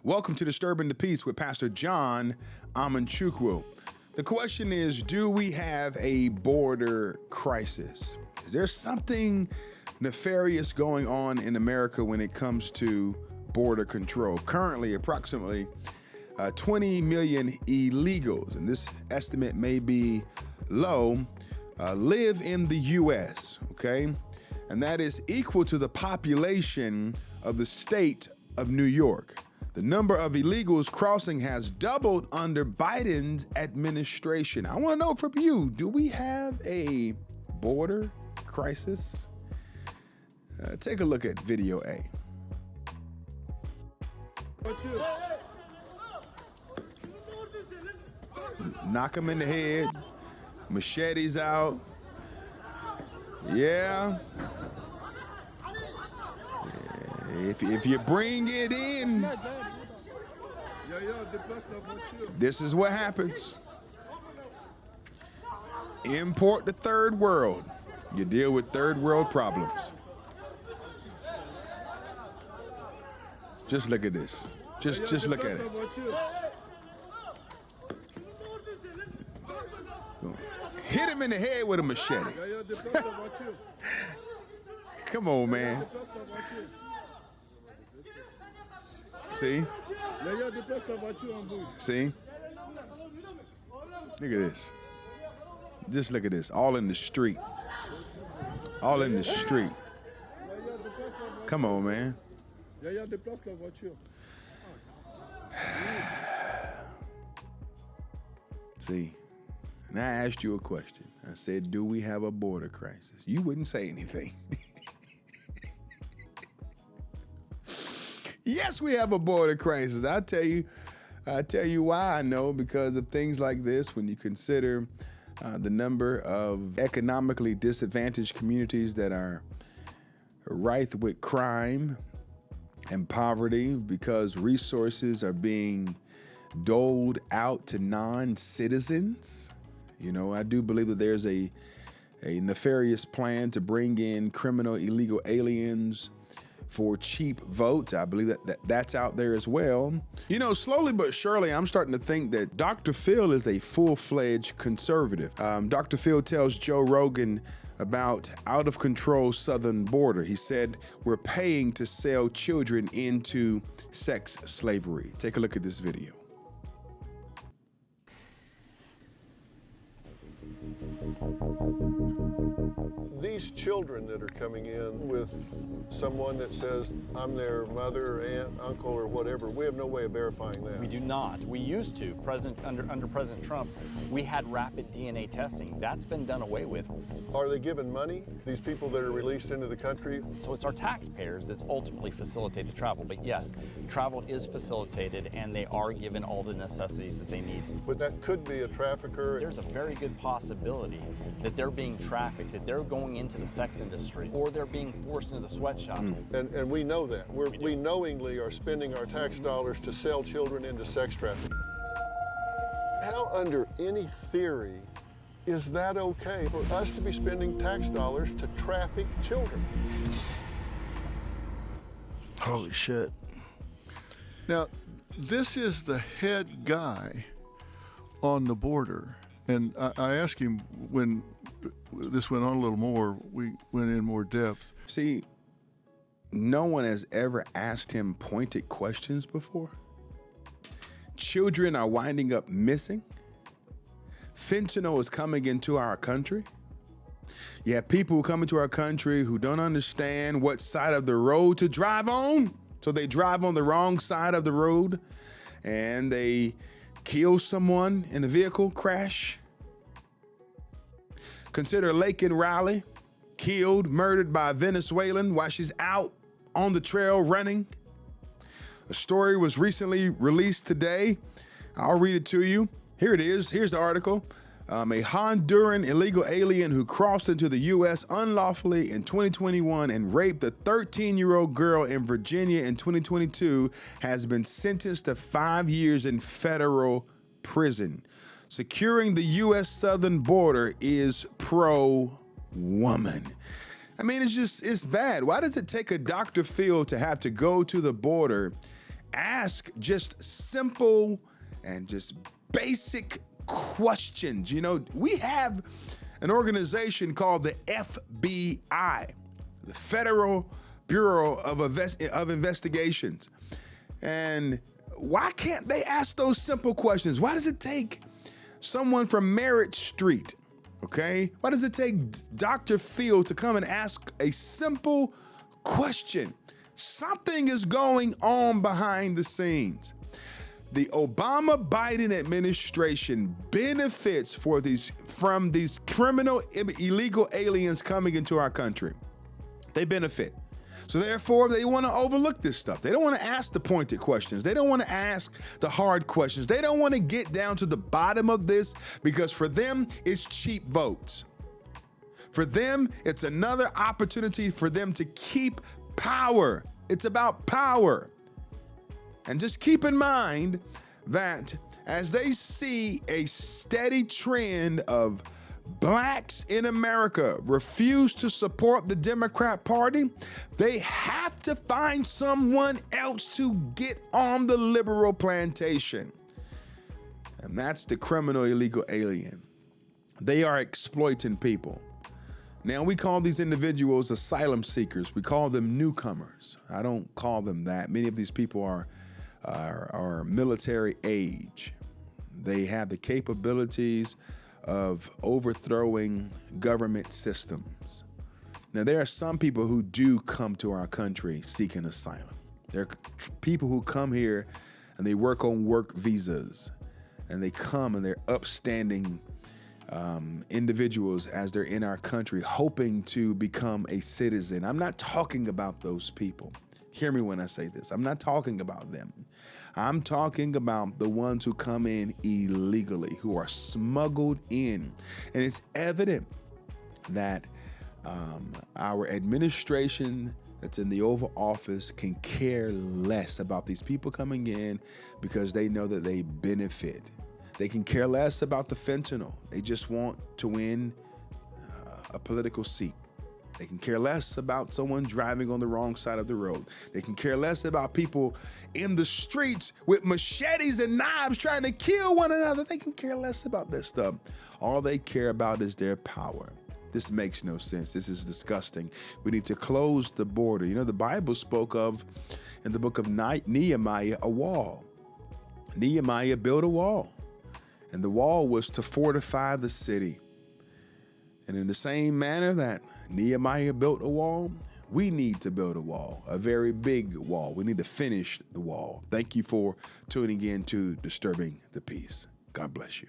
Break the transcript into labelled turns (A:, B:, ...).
A: Welcome to Disturbing the Peace with Pastor John Amanchukwu. The question is, do we have a border crisis? Is there something nefarious going on in America when it comes to border control? Currently, approximately 20 million illegals, and this estimate may be low, live in the U.S., okay? And that is equal to the population of the state of New York. The number of illegals crossing has doubled under Biden's administration. I want to know from you, do we have a border crisis? Take a look at video A. Knock him in the head, machetes out. Yeah. If you bring it in, this is what happens. Import the third world. You deal with third world problems. Just look at this. Just look at it. Hit him in the head with a machete. Come on, man. See? See? Look at this. Just look at this. All in the street. All in the street. Come on, man. See? And I asked you a question. I said, do we have a border crisis? You wouldn't say anything. Yes, we have a border crisis. I'll tell you why I know, because of things like this. When you consider the number of economically disadvantaged communities that are rife with crime and poverty because resources are being doled out to non-citizens. You know, I do believe that there's a nefarious plan to bring in criminal illegal aliens for cheap votes. I believe that's out there as well. You know, slowly but surely, I'm starting to think that Dr. Phil is a full-fledged conservative. Dr. Phil tells Joe Rogan about out-of-control southern border. He said, we're paying to sell children into sex slavery. Take a look at this video.
B: These children that are coming in with someone that says, I'm their mother, aunt, uncle, or whatever, we have no way of verifying that.
C: We do not. We used to. Under President Trump, we had rapid DNA testing. That's been done away with.
B: Are they given money, these people that are released into the country?
C: So it's our taxpayers that ultimately facilitate the travel. But yes, travel is facilitated, and they are given all the necessities that they need.
B: But that could be a trafficker.
C: There's a very good possibility that they're being trafficked, that they're going into the sex industry, or they're being forced into the sweatshops.
B: And we know that. We knowingly are spending our tax dollars to sell children into sex trafficking. How, under any theory, is that okay for us to be spending tax dollars to traffic children?
D: Holy shit. Now, this is the head guy on the border. And I asked him when this went on a little more, we went in more depth.
A: See, no one has ever asked him pointed questions before. Children are winding up missing. Fentanyl is coming into our country. You have people who come into our country who don't understand what side of the road to drive on. So they drive on the wrong side of the road and they kill someone in a vehicle crash. Consider Laken Riley, killed, murdered by a Venezuelan while she's out on the trail running. A story was recently released today. I'll read it to you. Here it is. Here's the article. A Honduran illegal alien who crossed into the U.S. unlawfully in 2021 and raped a 13-year-old girl in Virginia in 2022 has been sentenced to 5 years in federal prison. Securing the U.S. southern border is pro-woman. I mean, it's bad. Why does it take a Dr. Phil to have to go to the border ask just simple and just basic questions. You know, we have an organization called the FBI, the Federal Bureau of Investigations. And why can't they ask those simple questions? Why does it take someone from Merritt Street, okay? Why does it take Dr. Phil to come and ask a simple question? Something is going on behind the scenes. The Obama-Biden administration benefits from these criminal, illegal aliens coming into our country. They benefit. So therefore, they want to overlook this stuff. They don't want to ask the pointed questions. They don't want to ask the hard questions. They don't want to get down to the bottom of this, because for them, it's cheap votes. For them, it's another opportunity for them to keep power. It's about power. And just keep in mind that as they see a steady trend of blacks in America refuse to support the Democrat Party, they have to find someone else to get on the liberal plantation. And that's the criminal illegal alien. They are exploiting people. Now, we call these individuals asylum seekers. We call them newcomers. I don't call them that. Many of these people are military age. They have the capabilities of overthrowing government systems. Now, there are some people who do come to our country seeking asylum. There are people who come here and they work on work visas, and they come and they're upstanding individuals as they're in our country hoping to become a citizen. I'm not talking about those people. Hear me when I say this. I'm not talking about them. I'm talking about the ones who come in illegally, who are smuggled in. And it's evident that our administration that's in the Oval Office can care less about these people coming in because they know that they benefit. They can care less about the fentanyl. They just want to win a political seat. They can care less about someone driving on the wrong side of the road. They can care less about people in the streets with machetes and knives trying to kill one another. They can care less about this stuff. All they care about is their power. This makes no sense. This is disgusting. We need to close the border. You know, the Bible spoke of, in the book of Nehemiah, a wall. Nehemiah built a wall, and the wall was to fortify the city. And in the same manner that Nehemiah built a wall, we need to build a wall, a very big wall. We need to finish the wall. Thank you for tuning in to Disturbing the Peace. God bless you.